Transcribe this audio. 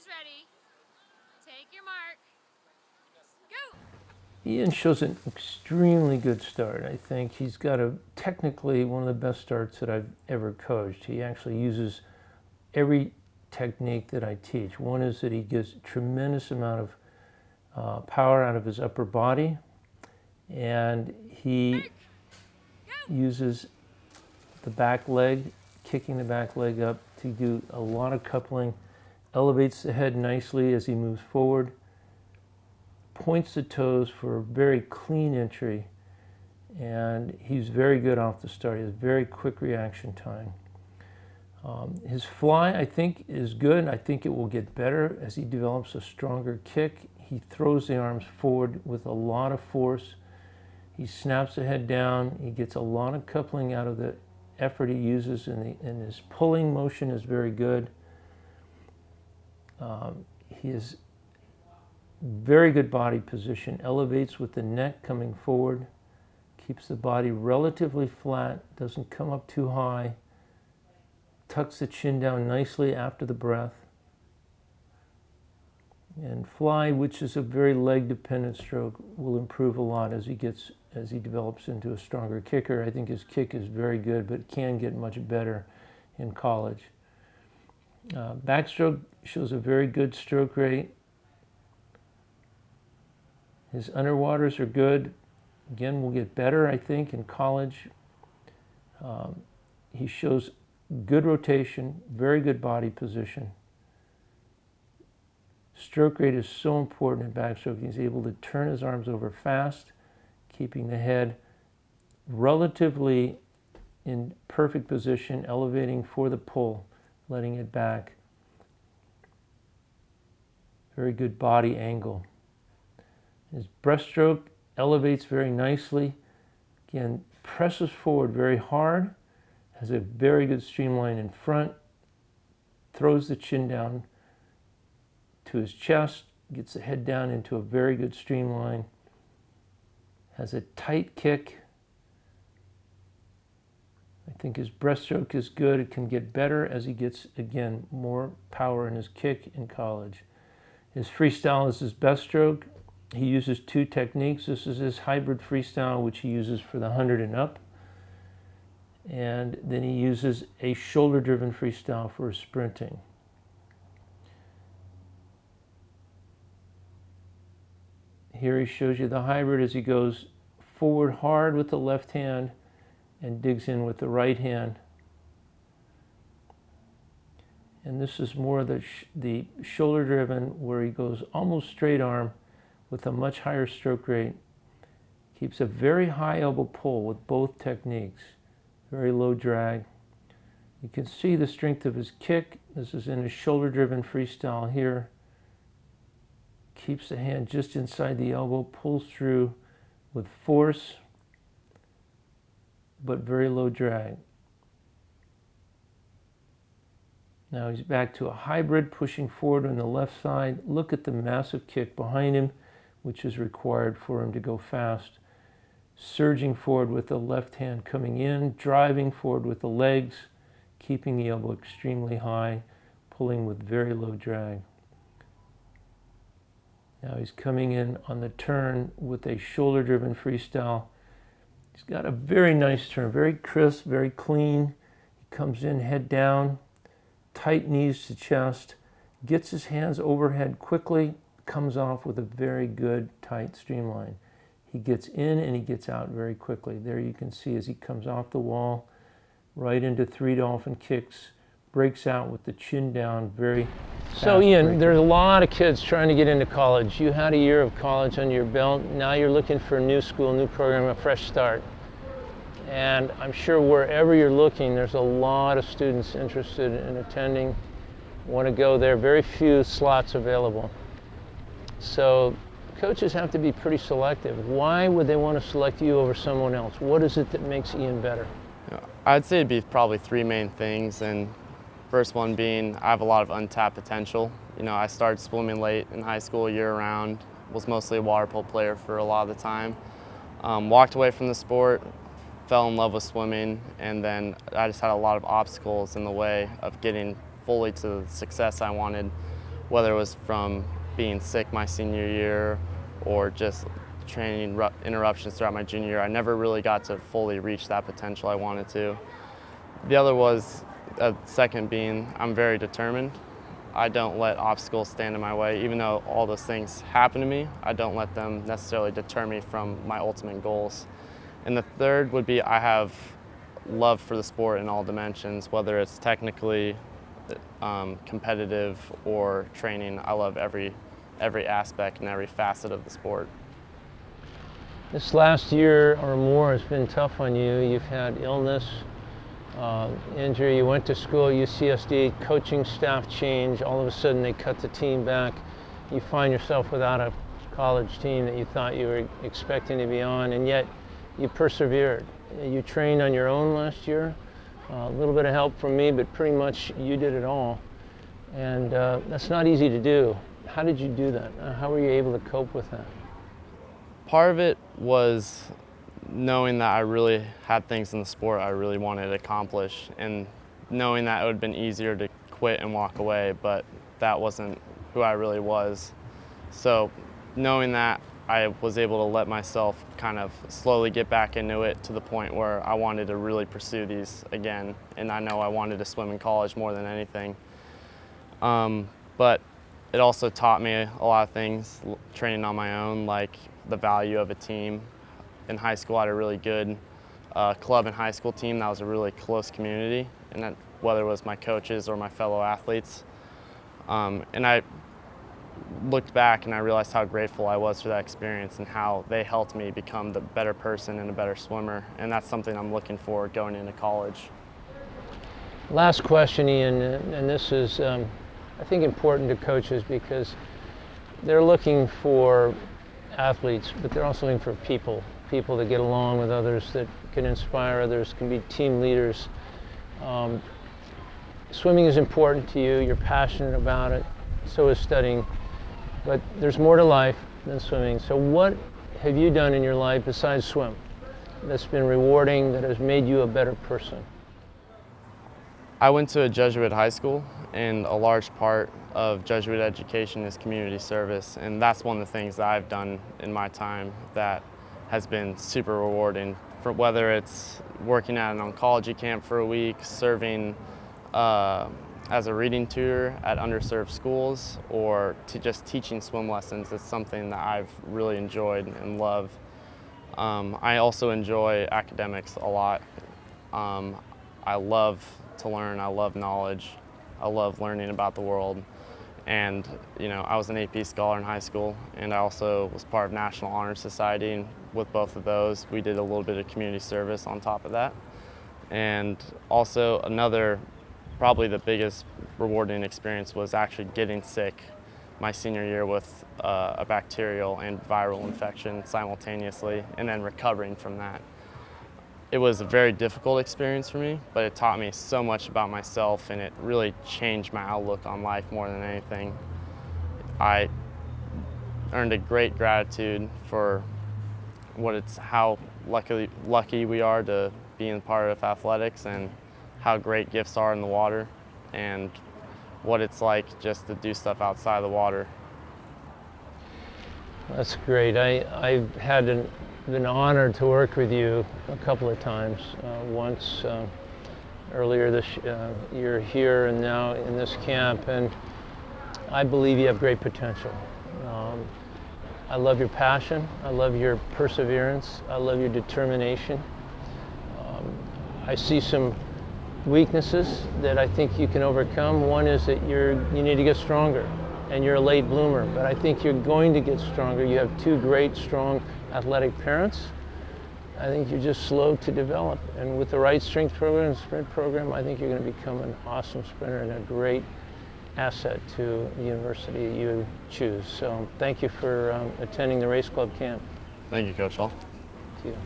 ready. Take your mark. Go! Ian shows an extremely good start. I think he's got technically one of the best starts that I've ever coached. He actually uses every technique that I teach. One is that he gets a tremendous amount of power out of his upper body, and he uses the back leg, kicking the back leg up to do a lot of coupling, elevates the head nicely as he moves forward, points the toes for a very clean entry, and he's very good off the start. He has very quick reaction time. His fly, I think, is good. I think it will get better as he develops a stronger kick. He throws the arms forward with a lot of force. He snaps the head down. He gets a lot of coupling out of the effort he uses, and his pulling motion is very good. He is very good body position, elevates with the neck coming forward, keeps the body relatively flat, doesn't come up too high, tucks the chin down nicely after the breath. And fly, which is a very leg-dependent stroke, will improve a lot as he develops into a stronger kicker. I think his kick is very good, but can get much better in college. Backstroke shows a very good stroke rate. His underwaters are good. Again, will get better, I think, in college. He shows good rotation, very good body position. Stroke rate is so important in backstroke. He's able to turn his arms over fast, keeping the head relatively in perfect position, elevating for the pull, letting it back. Very good body angle. His breaststroke elevates very nicely. Again, presses forward very hard, has a very good streamline in front, throws the chin down to his chest, gets the head down into a very good streamline, has a tight kick. I think his breaststroke is good. It can get better as he gets, again, more power in his kick in college. His freestyle is his best stroke. He uses two techniques. This is his hybrid freestyle, which he uses for the 100 and up. And then he uses a shoulder-driven freestyle for his sprinting. Here he shows you the hybrid as he goes forward hard with the left hand and digs in with the right hand. And this is more the shoulder-driven, where he goes almost straight arm with a much higher stroke rate. Keeps a very high elbow pull with both techniques. Very low drag. You can see the strength of his kick. This is in his shoulder-driven freestyle here. Keeps the hand just inside the elbow, pulls through with force, but very low drag. Now he's back to a hybrid, pushing forward on the left side. Look at the massive kick behind him, which is required for him to go fast. Surging forward with the left hand coming in, driving forward with the legs, keeping the elbow extremely high, pulling with very low drag. Now he's coming in on the turn with a shoulder-driven freestyle. He's got a very nice turn, very crisp, very clean. He comes in head down, tight knees to chest, gets his hands overhead quickly, comes off with a very good tight streamline. He gets in and he gets out very quickly. There you can see as he comes off the wall, right into three dolphin kicks, breaks out with the chin down, very fast. So Ian, there's a lot of kids trying to get into college. You had a year of college under your belt. Now you're looking for a new school, new program, a fresh start. And I'm sure wherever you're looking, there's a lot of students interested in attending, want to go there. Very few slots available. So coaches have to be pretty selective. Why would they want to select you over someone else? What is it that makes Ian better? I'd say it'd be probably three main things, and first one being I have a lot of untapped potential. I started swimming late in high school year-round, was mostly a water polo player for a lot of the time. Walked away from the sport, fell in love with swimming, and then I just had a lot of obstacles in the way of getting fully to the success I wanted. whether it was from being sick my senior year or just training interruptions throughout my junior year. I never really got to fully reach that potential I wanted to. The other was, second being, I'm very determined. I don't let obstacles stand in my way. Even though all those things happen to me, I don't let them necessarily deter me from my ultimate goals. And the third would be I have love for the sport in all dimensions, whether it's technically competitive or training. I love every aspect and every facet of the sport. This last year or more has been tough on you. You've had illness, injury. You went to school, UCSD, coaching staff change. All of a sudden they cut the team back. You find yourself without a college team that you thought you were expecting to be on, and yet you persevered. You trained on your own last year. A little bit of help from me, but pretty much you did it all. And that's not easy to do. How did you do that? How were you able to cope with that? Part of it was knowing that I really had things in the sport I really wanted to accomplish, and knowing that it would have been easier to quit and walk away, but that wasn't who I really was. So knowing that, I was able to let myself kind of slowly get back into it to the point where I wanted to really pursue these again, and I know I wanted to swim in college more than anything. But it also taught me a lot of things training on my own, like the value of a team. In high school, I had a really good club and high school team that was a really close community, and that, whether it was my coaches or my fellow athletes. And I looked back and I realized how grateful I was for that experience and how they helped me become the better person and a better swimmer. And that's something I'm looking for going into college. Last question, Ian, and this is, I think, important to coaches because they're looking for athletes, but they're also looking for people that get along with others, that can inspire others, can be team leaders. Swimming is important to you, you're passionate about it, so is studying, but there's more to life than swimming. So what have you done in your life besides swim that's been rewarding, that has made you a better person? I went to a Jesuit high school, and a large part of Jesuit education is community service, and that's one of the things that I've done in my time that has been super rewarding. For whether it's working at an oncology camp for a week, serving as a reading tutor at underserved schools, or just teaching swim lessons, it's something that I've really enjoyed and love. I also enjoy academics a lot. I love to learn, I love knowledge, I love learning about the world. And I was an AP scholar in high school, and I also was part of National Honor Society, and with both of those we did a little bit of community service on top of that. And also another, probably the biggest rewarding experience was actually getting sick my senior year with a bacterial and viral infection simultaneously, and then recovering from that. It was a very difficult experience for me, but it taught me so much about myself, and it really changed my outlook on life more than anything. I earned a great gratitude for how lucky we are to be in part of athletics, and how great gifts are in the water, and what it's like just to do stuff outside the water. That's great. I've had been honored to work with you a couple of times. Once earlier this year here, and now in this camp, and I believe you have great potential. I love your passion, I love your perseverance, I love your determination. I see some weaknesses that I think you can overcome. One is that you need to get stronger, and you're a late bloomer, but I think you're going to get stronger. You have two great, strong, athletic parents. I think you're just slow to develop, and with the right strength program and sprint program, I think you're going to become an awesome sprinter and a great asset to the university you choose. So thank you for attending the Race Club camp. Thank you, Coach Hall. Thank you.